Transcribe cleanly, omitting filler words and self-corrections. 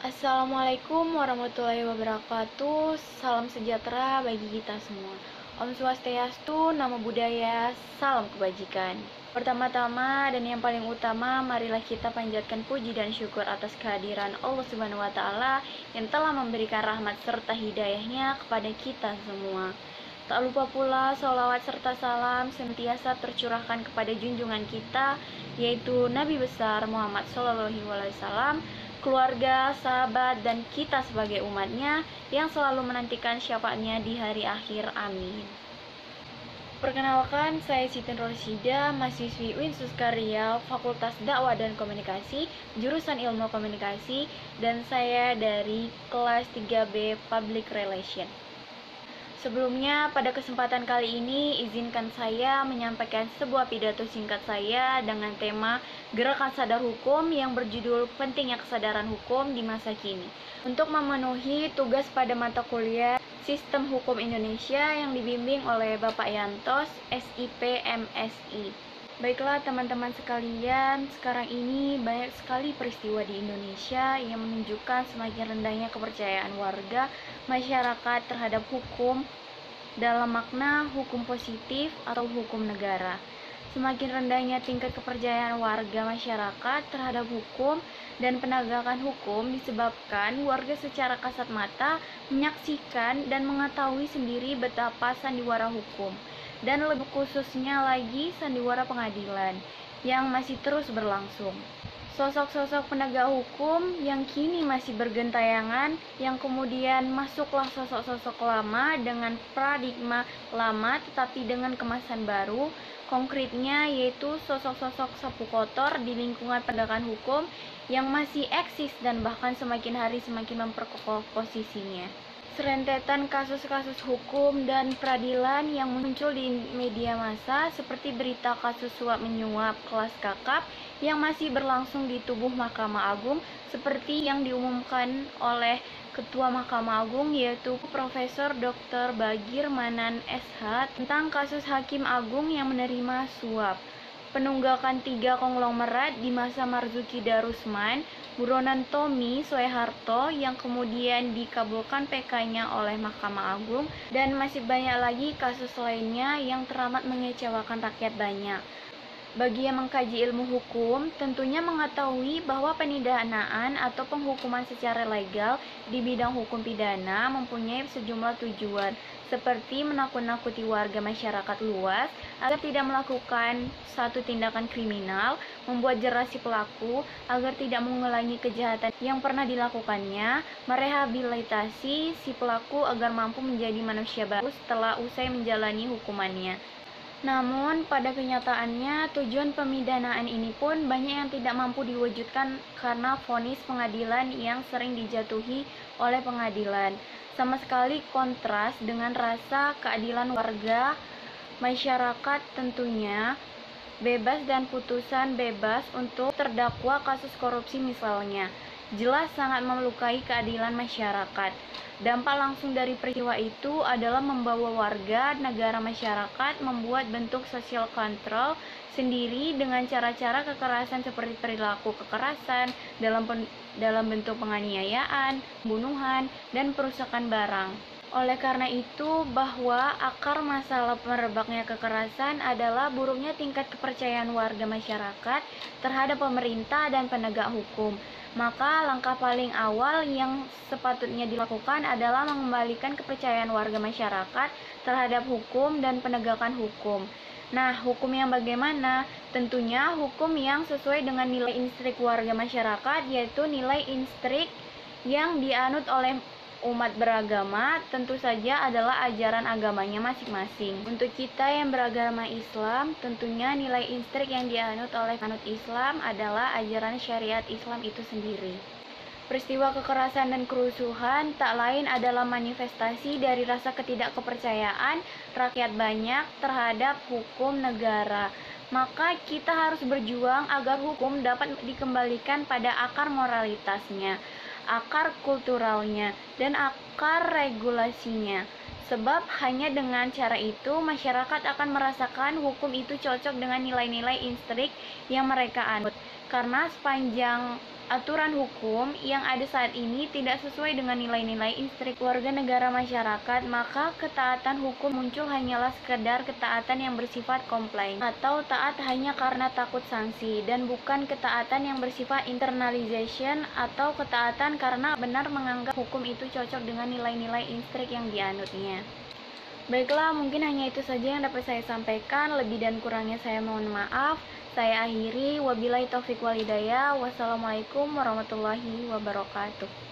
Assalamualaikum warahmatullahi wabarakatuh. Salam sejahtera bagi kita semua. Om Swastiastu, Namo Buddhaya, salam kebajikan. Pertama-tama dan yang paling utama, marilah kita panjatkan puji dan syukur atas kehadiran Allah Subhanahu wa Ta'ala yang telah memberikan rahmat serta hidayahnya kepada kita semua. Tak lupa pula sholawat serta salam senantiasa tercurahkan kepada junjungan kita, yaitu Nabi besar Muhammad SAW, keluarga, sahabat, dan kita sebagai umatnya yang selalu menantikan syafaatnya di hari akhir. Amin. Perkenalkan, saya Siti Nursyida, mahasiswi UIN Suska Riau, Fakultas Dakwah dan Komunikasi, jurusan Ilmu Komunikasi, dan saya dari kelas 3B Public Relation. Sebelumnya, pada kesempatan kali ini, izinkan saya menyampaikan sebuah pidato singkat saya dengan tema Gerakan Sadar Hukum yang berjudul Pentingnya Kesadaran Hukum di Masa Kini, untuk memenuhi tugas pada mata kuliah Sistem Hukum Indonesia yang dibimbing oleh Bapak Yantos, SIP MSI. Baiklah teman-teman sekalian, sekarang ini banyak sekali peristiwa di Indonesia yang menunjukkan semakin rendahnya kepercayaan warga masyarakat terhadap hukum dalam makna hukum positif atau hukum negara. Semakin rendahnya tingkat kepercayaan warga masyarakat terhadap hukum dan penegakan hukum disebabkan warga secara kasat mata menyaksikan dan mengetahui sendiri betapa sandiwara hukum, dan lebih khususnya lagi sandiwara pengadilan yang masih terus berlangsung. Sosok-sosok penegak hukum yang kini masih bergentayangan, yang kemudian masuklah sosok-sosok lama dengan paradigma lama tetapi dengan kemasan baru, konkretnya yaitu sosok-sosok sapu kotor di lingkungan penegakan hukum yang masih eksis dan bahkan semakin hari semakin memperkokoh posisinya. Serentetan kasus-kasus hukum dan peradilan yang muncul di media massa seperti berita kasus suap menyuap kelas kakap yang masih berlangsung di tubuh Mahkamah Agung seperti yang diumumkan oleh Ketua Mahkamah Agung yaitu Profesor Dr. Bagir Manan SH tentang kasus Hakim Agung yang menerima suap, penunggakan 3 konglomerat di masa Marzuki Darusman, buronan Tommy Soeharto yang kemudian dikabulkan PK-nya oleh Mahkamah Agung, dan masih banyak lagi kasus lainnya yang teramat mengecewakan rakyat banyak. Bagi yang mengkaji ilmu hukum, tentunya mengetahui bahwa pemidanaan atau penghukuman secara legal di bidang hukum pidana mempunyai sejumlah tujuan, seperti menakut-nakuti warga masyarakat luas agar tidak melakukan satu tindakan kriminal, membuat jerat si pelaku agar tidak mengulangi kejahatan yang pernah dilakukannya, merehabilitasi si pelaku agar mampu menjadi manusia baru setelah usai menjalani hukumannya. Namun, pada kenyataannya, tujuan pemidanaan ini pun banyak yang tidak mampu diwujudkan karena vonis pengadilan yang sering dijatuhi oleh pengadilan. Sama sekali kontras dengan rasa keadilan warga masyarakat, tentunya bebas dan putusan bebas untuk terdakwa kasus korupsi misalnya. Jelas sangat melukai keadilan masyarakat. Dampak langsung dari peristiwa itu adalah membawa warga negara masyarakat membuat bentuk social control sendiri dengan cara-cara kekerasan seperti perilaku kekerasan dalam bentuk penganiayaan, pembunuhan, dan perusakan barang. Oleh karena itu, bahwa akar masalah merebaknya kekerasan adalah buruknya tingkat kepercayaan warga masyarakat terhadap pemerintah dan penegak hukum. Maka langkah paling awal yang sepatutnya dilakukan adalah mengembalikan kepercayaan warga masyarakat terhadap hukum dan penegakan hukum. Nah, hukum yang bagaimana? Tentunya hukum yang sesuai dengan nilai instrik warga masyarakat, yaitu nilai instrik yang dianut oleh umat beragama, tentu saja adalah ajaran agamanya masing-masing. Untuk kita yang beragama Islam, tentunya nilai instrik yang dianut oleh anut Islam adalah ajaran syariat Islam itu sendiri. Peristiwa kekerasan dan kerusuhan tak lain adalah manifestasi dari rasa ketidakkepercayaan rakyat banyak terhadap hukum negara. Maka kita harus berjuang agar hukum dapat dikembalikan pada akar moralitasnya, akar kulturalnya, dan akar regulasinya. Sebab hanya dengan cara itu masyarakat akan merasakan hukum itu cocok dengan nilai-nilai instrik yang mereka anut. Karena sepanjang aturan hukum yang ada saat ini tidak sesuai dengan nilai-nilai instrik warga negara masyarakat, maka ketaatan hukum muncul hanyalah sekedar ketaatan yang bersifat komplain atau taat hanya karena takut sanksi, dan bukan ketaatan yang bersifat internalization atau ketaatan karena benar menganggap hukum itu cocok dengan nilai-nilai instrik yang dianutnya. Baiklah, mungkin hanya itu saja yang dapat saya sampaikan. Lebih dan kurangnya saya mohon maaf. Saya akhiri, wabillahi taufiq wal hidayah. Wassalamualaikum warahmatullahi wabarakatuh.